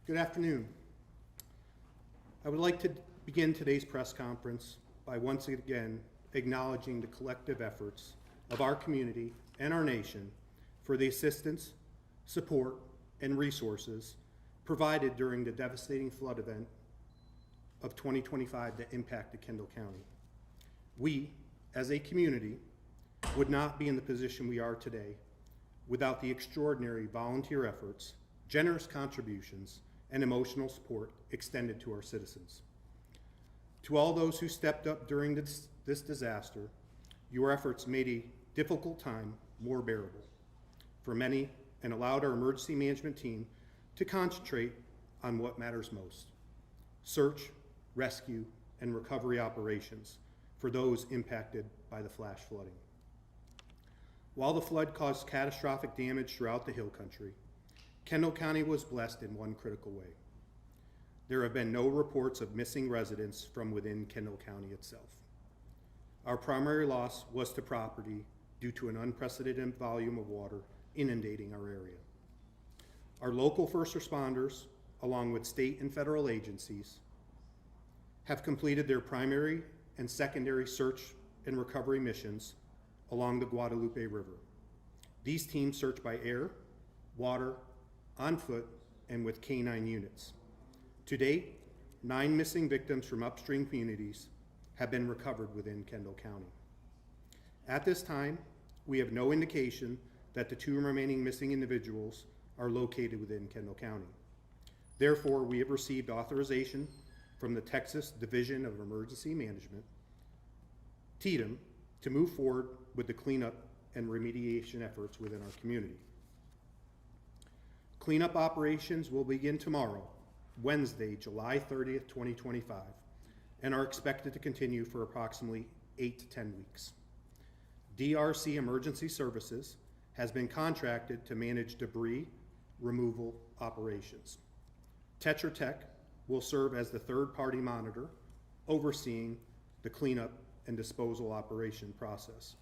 Good afternoon. I would like to begin today's press conference by once again acknowledging the collective efforts of our community and our nation for the assistance, support, and resources provided during the devastating flood event of 2025 that impacted Kendall County. We, as a community, would not be in the position we are today without the extraordinary volunteer efforts, generous contributions, and emotional support extended to our citizens. To all those who stepped up during this disaster, your efforts made a difficult time more bearable for many and allowed our emergency management team to concentrate on what matters most: search, rescue, and recovery operations for those impacted by the flash flooding. While the flood caused catastrophic damage throughout the Hill Country, Kendall County was blessed in one critical way. There have been no reports of missing residents from within Kendall County itself. Our primary loss was to property due to an unprecedented volume of water inundating our area. Our local first responders, along with state and federal agencies, have completed their primary and secondary search and recovery missions along the Guadalupe River. These teams search by air, water, on foot, and with canine units. To date, 9 missing victims from upstream communities have been recovered within Kendall County. At this time, we have no indication that the 2 remaining missing individuals are located within Kendall County. Therefore, we have received authorization from the Texas Division of Emergency Management, TDEM, to move forward with the cleanup and remediation efforts within our community. Cleanup operations will begin tomorrow, Wednesday, July 30th, 2025, and are expected to continue for approximately 8 to 10 weeks. DRC Emergency Services has been contracted to manage debris removal operations. Tetra Tech will serve as the third-party monitor overseeing the cleanup and disposal operation process.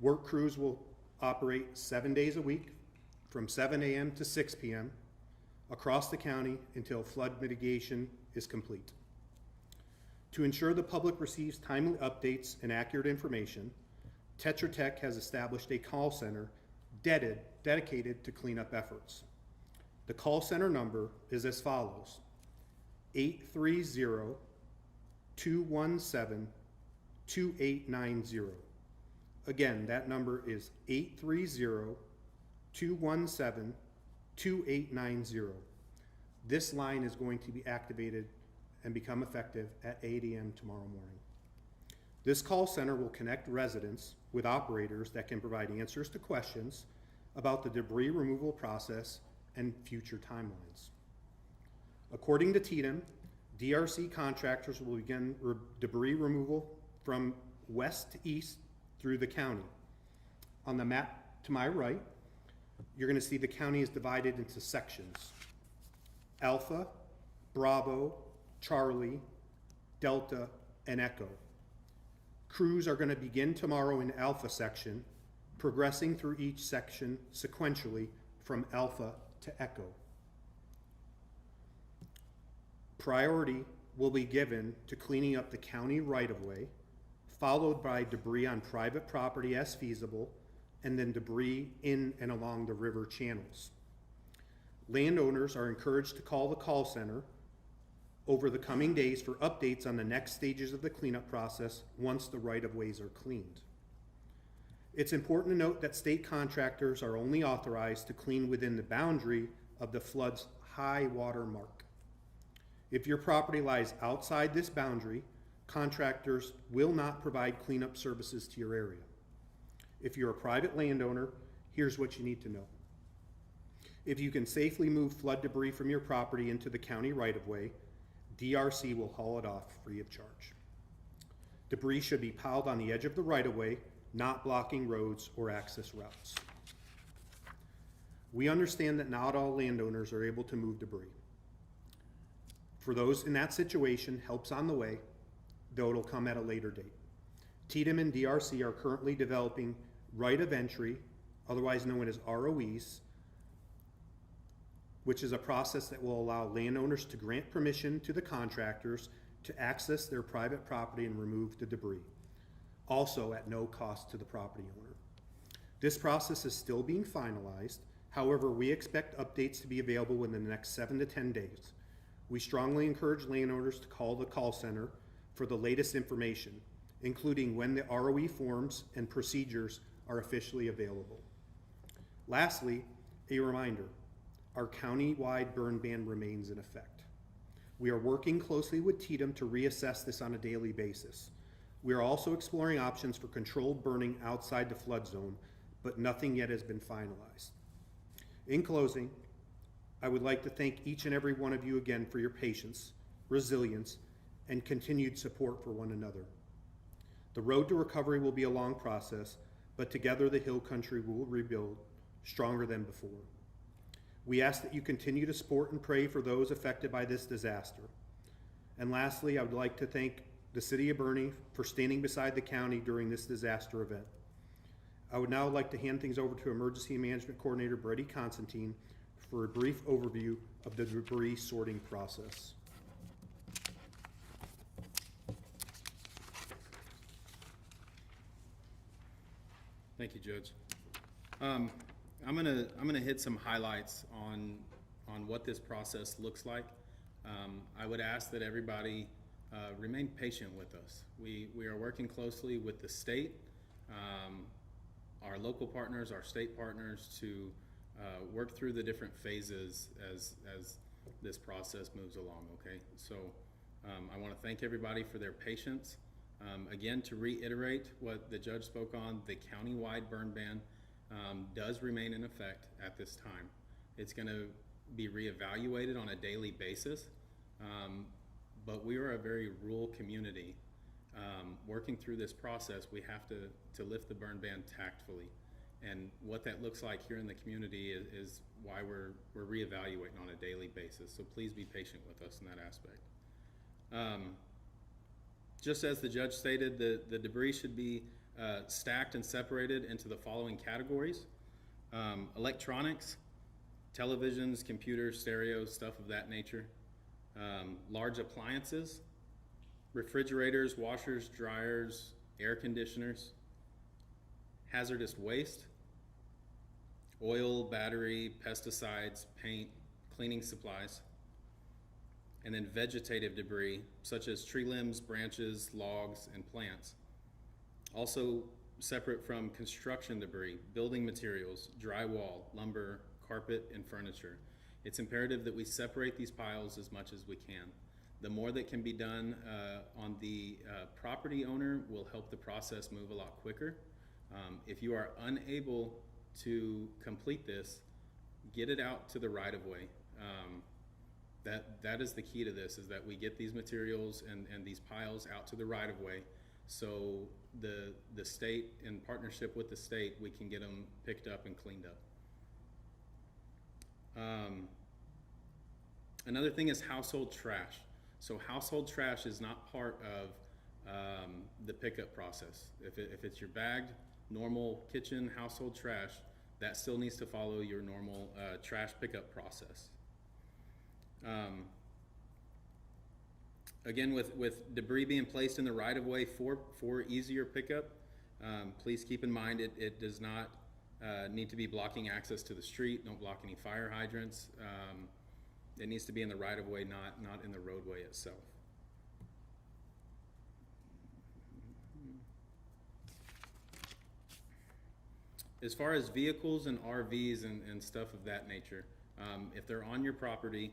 Work crews will operate 7 days a week from 7 a.m. to 6 p.m. across the county until flood mitigation is complete. To ensure the public receives timely updates and accurate information, Tetra Tech has established a call center dedicated to cleanup efforts. The call center number is as follows: 830-217-2890. Again, that number is 830-217-2890. This line is going to be activated and become effective at 8 a.m. tomorrow morning. This call center will connect residents with operators that can provide answers to questions about the debris removal process and future timelines. According to TDEM, DRC contractors will begin debris removal from west to east through the county. On the map to my right, you're going to see the county is divided into sections: Alpha, Bravo, Charlie, Delta, and Echo. Crews are going to begin tomorrow in Alpha section, progressing through each section sequentially from Alpha to Echo. Priority will be given to cleaning up the county right-of-way, followed by debris on private property as feasible, and then debris in and along the river channels. Landowners are encouraged to call the call center over the coming days for updates on the next stages of the cleanup process once the right-of-ways are cleaned. It's important to note that state contractors are only authorized to clean within the boundary of the flood's high water mark. If your property lies outside this boundary, contractors will not provide cleanup services to your area. If you're a private landowner, here's what you need to know. If you can safely move flood debris from your property into the county right-of-way, DRC will haul it off free of charge. Debris should be piled on the edge of the right-of-way, not blocking roads or access routes. We understand that not all landowners are able to move debris. For those in that situation, help's on the way, though it'll come at a later date. TDEM and DRC are currently developing right of entry, otherwise known as ROEs, which is a process that will allow landowners to grant permission to the contractors to access their private property and remove the debris, also at no cost to the property owner. This process is still being finalized. However, we expect updates to be available within the next 7 to 10 days. We strongly encourage landowners to call the call center for the latest information, including when the ROE forms and procedures are officially available. Lastly, a reminder, our county-wide burn ban remains in effect. We are working closely with TDM to reassess this on a daily basis. We are also exploring options for controlled burning outside the flood zone, but nothing yet has been finalized. In closing, I would like to thank each and every one of you again for your patience, resilience, and continued support for one another. The road to recovery will be a long process, but together the Hill Country will rebuild stronger than before. We ask that you continue to support and pray for those affected by this disaster. And lastly, I would like to thank the City of Boerne for standing beside the county during this disaster event. I would now like to hand things over to Emergency Management Coordinator Brady Constantine for a brief overview of the debris sorting process. Thank you, Judge. I'm gonna hit some highlights on what this process looks like. I would ask that everybody remain patient with us. We are working closely with the state, our local partners, our state partners to work through the different phases as this process moves along, okay? So I wanna thank everybody for their patience. Again, to reiterate what the judge spoke on, the county-wide burn ban does remain in effect at this time. It's gonna be reevaluated on a daily basis, but we are a very rural community. Working through this process, we have to lift the burn ban tactfully. And what that looks like here in the community is why we're reevaluating on a daily basis. So please be patient with us in that aspect. Just as the judge stated, the debris should be stacked and separated into the following categories. Electronics, televisions, computers, stereos, stuff of that nature. Large appliances, refrigerators, washers, dryers, air conditioners. Hazardous waste, oil, battery, pesticides, paint, cleaning supplies. And then vegetative debris, such as tree limbs, branches, logs, and plants. Also separate from construction debris, building materials, drywall, lumber, carpet, and furniture. It's imperative that we separate these piles as much as we can. The more that can be done on the property owner will help the process move a lot quicker. If you are unable to complete this, get it out to the right-of-way. That is the key to this, is that we get these materials and these piles out to the right-of-way, so the state, in partnership with the state, we can get them picked up and cleaned up. Another thing is household trash. So household trash is not part of the pickup process. If it's your bagged, normal kitchen household trash, that still needs to follow your normal trash pickup process. Again, with debris being placed in the right-of-way for easier pickup, please keep in mind it does not need to be blocking access to the street. Don't block any fire hydrants. It needs to be in the right-of-way, not in the roadway itself. As far as vehicles and RVs and stuff of that nature, if they're on your property,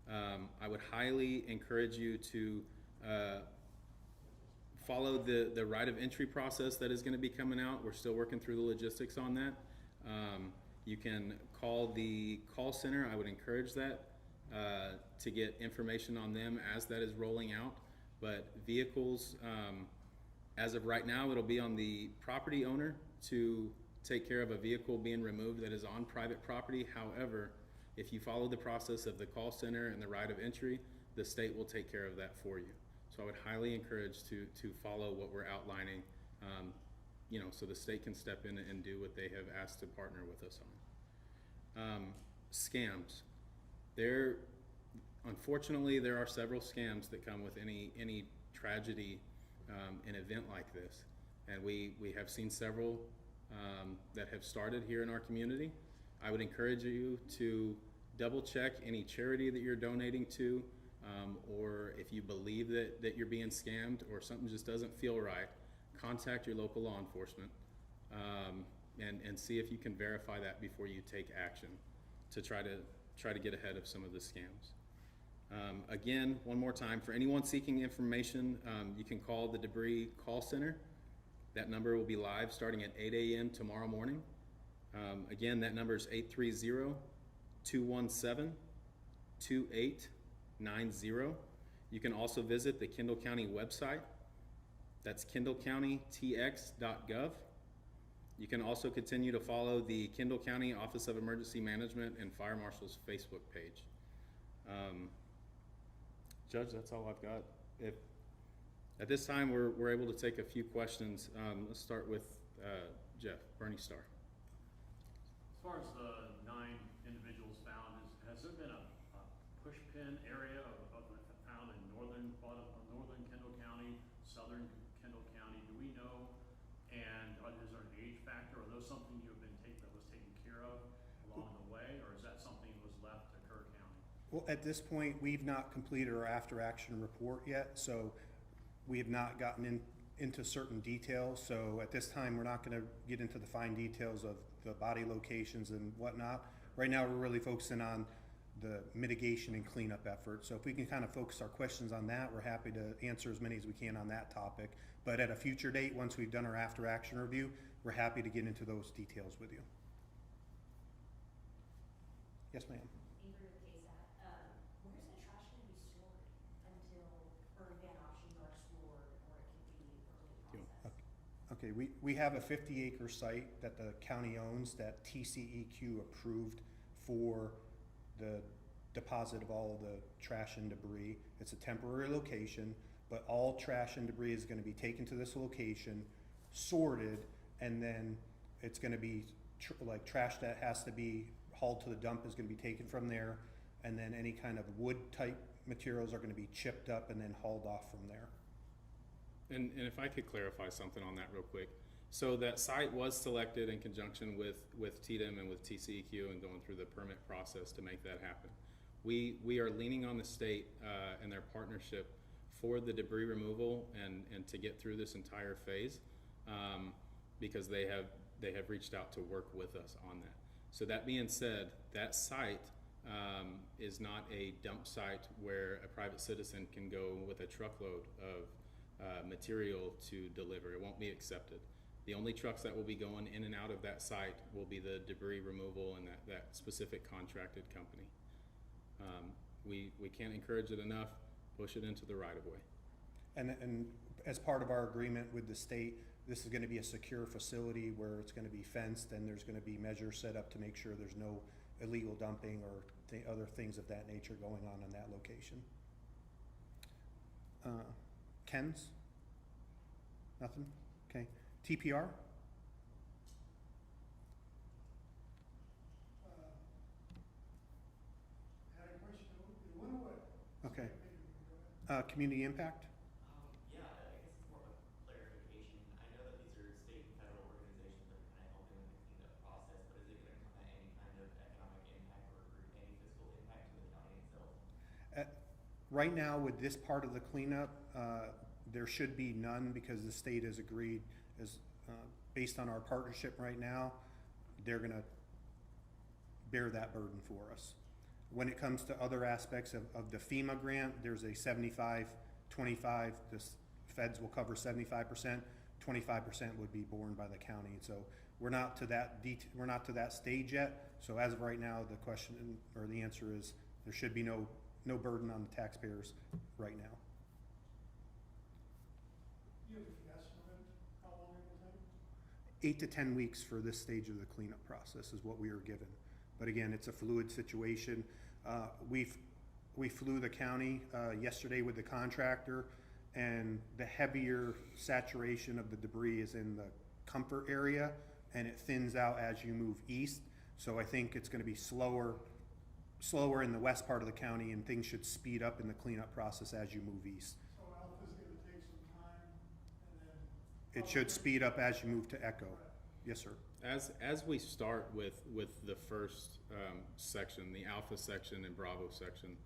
I would highly encourage you to follow the right of entry process that is going to be coming out. We're still working through the logistics on that. You can call the call center. I would encourage that to get information on them as that is rolling out. But vehicles, as of right now, it'll be on the property owner to take care of a vehicle being removed that is on private property. However, if you follow the process of the call center and the right of entry, the state will take care of that for you. So I would highly encourage to follow what we're outlining, so the state can step in and do what they have asked to partner with us on. Scams. There, unfortunately, there are several scams that come with any tragedy, an event like this. And we have seen several that have started here in our community. I would encourage you to double check any charity that you're donating to, or if you believe that you're being scammed or something just doesn't feel right, contact your local law enforcement and see if you can verify that before you take action to try to get ahead of some of the scams. Again, one more time, for anyone seeking information, you can call the Debris Call Center. That number will be live starting at 8 a.m. tomorrow morning. Again, that number is 830-217-2890. You can also visit the Kendall County website. That's kendallcountytx.gov. You can also continue to follow the Kendall County Office of Emergency Management and Fire Marshal's Facebook page. Judge, that's all I've got. At this time, we're able to take a few questions. Let's start with Jeff, Bernie Starr. As far as the 9 individuals found, has there been a push pin area found in northern Kendall County, southern Kendall County? Do we know? And is there an age factor? Are those something that was taken care of along the way, or is that something that was left to Kerr County? Well, at this point, we've not completed our after-action report yet, so we have not gotten into certain details. So at this time, we're not going to get into the fine details of the body locations and whatnot. Right now, we're really focusing on the mitigation and cleanup effort. So if we can kind of focus our questions on that, we're happy to answer as many as we can on that topic. But at a future date, once we've done our after-action review, we're happy to get into those details with you. Yes, ma'am. Where's the trash going to be stored until, or again, options are explored, or it can be early processed? Okay, we have a 50-acre site that the county owns that TCEQ approved for the deposit of all of the trash and debris. It's a temporary location, but all trash and debris is going to be taken to this location, sorted, and then it's going to be like trash that has to be hauled to the dump is going to be taken from there, and then any kind of wood type materials are going to be chipped up and then hauled off from there. And if I could clarify something on that real quick. So that site was selected in conjunction with TDM and with TCEQ and going through the permit process to make that happen. We are leaning on the state and their partnership for the debris removal and to get through this entire phase because they have reached out to work with us on that. So that being said, that site is not a dump site where a private citizen can go with a truckload of material to deliver. It won't be accepted. The only trucks that will be going in and out of that site will be the debris removal and that specific contracted company. We can't encourage it enough. Push it into the right of way. And as part of our agreement with the state, this is going to be a secure facility where it's going to be fenced, and there's going to be measures set up to make sure there's no illegal dumping or other things of that nature going on in that location. Ken's? Nothing? Okay. TPR? Had a question. You wonder what? Okay. Community impact? Yeah, I guess it's more of a clarification. I know that these are state and federal organizations that are kind of helping with the cleanup process, but is it going to come at any kind of economic impact or any fiscal impact to the county itself? Right now, with this part of the cleanup, there should be none because the state has agreed, based on our partnership right now, they're going to bear that burden for us. When it comes to other aspects of the FEMA grant, there's a 75-25. The feds will cover 75%. 25% would be borne by the county. So we're not to that stage yet. So as of right now, the question or the answer is there should be no burden on the taxpayers right now. You have an estimate how long it will take? 8 to 10 weeks for this stage of the cleanup process is what we were given. But again, it's a fluid situation. We flew the county yesterday with the contractor, and the heavier saturation of the debris is in the comfort area, and it thins out as you move east. So I think it's going to be slower slower in the west part of the county, and things should speed up in the cleanup process as you move east. So Alpha's gonna take some time, and then. It should speed up as you move to Echo. Yes, sir. As we start with the first section, the Alpha section and Bravo section,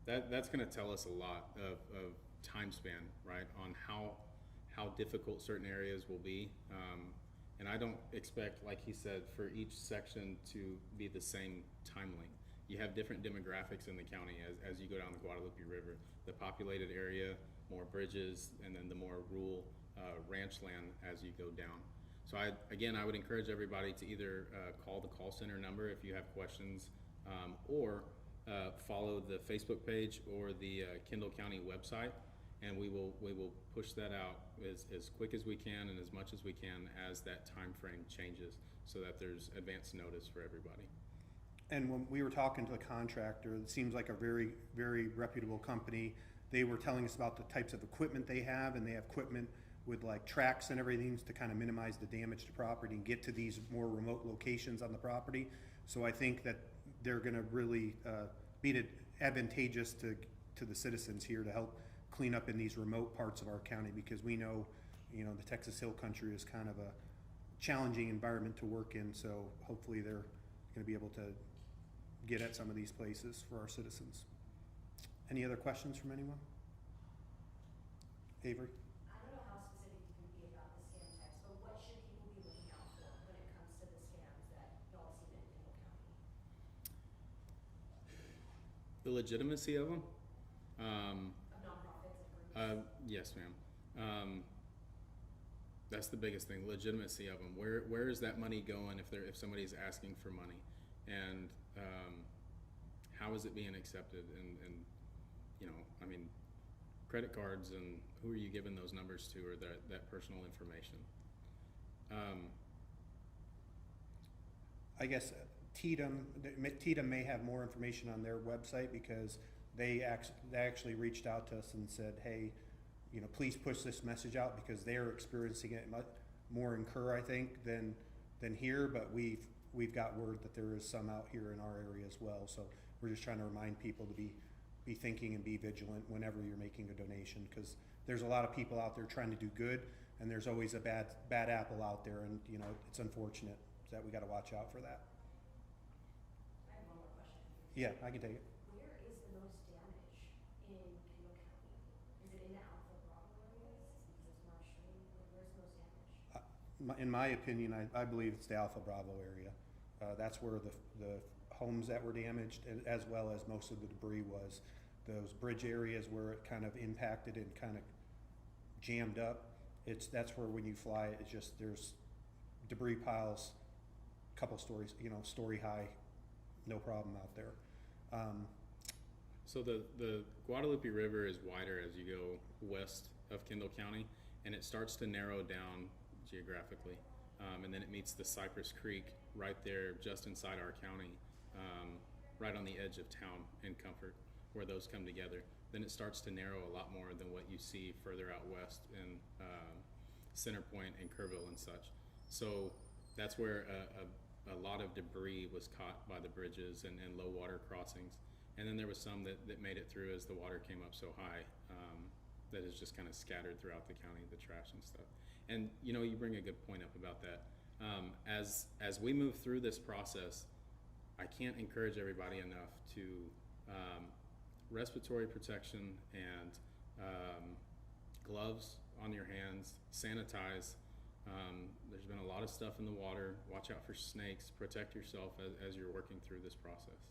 that's going to tell us a lot of time span, right, on how difficult certain areas will be. And I don't expect, like he said, for each section to be the same time length. You have different demographics in the county as you go down the Guadalupe River. The populated area, more bridges, and then the more rural ranch land as you go down. So I would encourage everybody to either call the call center number if you have questions, or follow the Facebook page or the Kendall County website, and we will push that out as quick as we can and as much as we can as that time frame changes, so that there's advance notice for everybody. And when we were talking to the contractor, it seems like a very, very reputable company. They were telling us about the types of equipment they have, and they have equipment with like tracks and everything to kind of minimize the damage to property and get to these more remote locations on the property. So I think that they're gonna really be advantageous to the citizens here to help clean up in these remote parts of our county, because we know, the Texas Hill Country is kind of a challenging environment to work in, so hopefully they're gonna be able to get at some of these places for our citizens. Any other questions from anyone? Avery? I don't know how specific you can be about the scam types, but what should people be looking out for when it comes to the scams that y'all have seen in Kendall County? The legitimacy of them? Of nonprofits and groups? Yes, ma'am. That's the biggest thing, legitimacy of them. Where is that money going if somebody's asking for money? And how is it being accepted? And credit cards, and who are you giving those numbers to, or that personal information? I guess TDM may have more information on their website, because they actually reached out to us and said, hey, please push this message out, because they're experiencing it much more in Kerr, I think, than here. But we've got word that there is some out here in our area as well. So we're just trying to remind people to be thinking and be vigilant whenever you're making a donation, because there's a lot of people out there trying to do good, and there's always a bad apple out there, and it's unfortunate that we got to watch out for that. I have one more question. Yeah, I can take it. Where is the most damage in Kendall County? Is it in the Alpha Bravo areas? Because it's more extreme. Like, where's the most damage? In my opinion, I believe it's the Alpha Bravo area. That's where the homes that were damaged, as well as most of the debris was. Those bridge areas where it kind of impacted and kind of jammed up, that's where when you fly, it's just, there's debris piles, couple stories, story high, no problem out there. So the Guadalupe River is wider as you go west of Kendall County, and it starts to narrow down geographically. And then it meets the Cypress Creek right there just inside our county, right on the edge of town in Comfort, where those come together. Then it starts to narrow a lot more than what you see further out west in Center Point and Kerrville and such. So that's where a lot of debris was caught by the bridges and low water crossings. And then there was some that made it through as the water came up so high, that is just kind of scattered throughout the county, the trash and stuff. And you bring a good point up about that. As we move through this process, I can't encourage everybody enough to respiratory protection and gloves on your hands, sanitize. There's been a lot of stuff in the water. Watch out for snakes. Protect yourself as you're working through this process.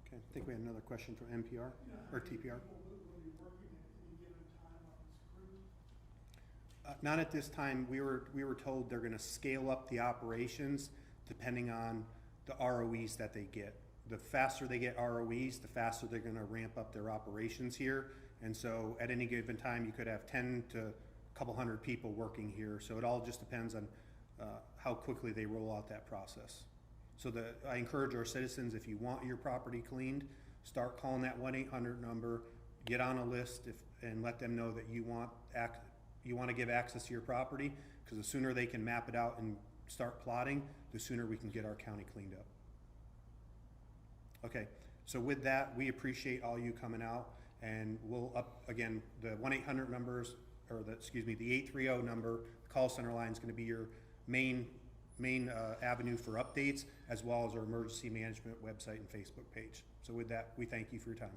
Okay, I think we had another question from NPR or TPR. Will be working at any given time on this crew? Not at this time. We were told they're going to scale up the operations depending on the ROEs that they get. The faster they get ROEs, the faster they're going to ramp up their operations here. And so at any given time, you could have 10 to a couple hundred people working here. So it all just depends on how quickly they roll out that process. So I encourage our citizens, if you want your property cleaned, start calling that 1-800 number, get on a list and let them know that you want to give access to your property, because the sooner they can map it out and start plotting, the sooner we can get our county cleaned up. Okay, so with that, we appreciate all you coming out, and we'll again, the 1-800 numbers, or the 830 number, the call center line is gonna be your main avenue for updates, as well as our emergency management website and Facebook page. So with that, we thank you for your time.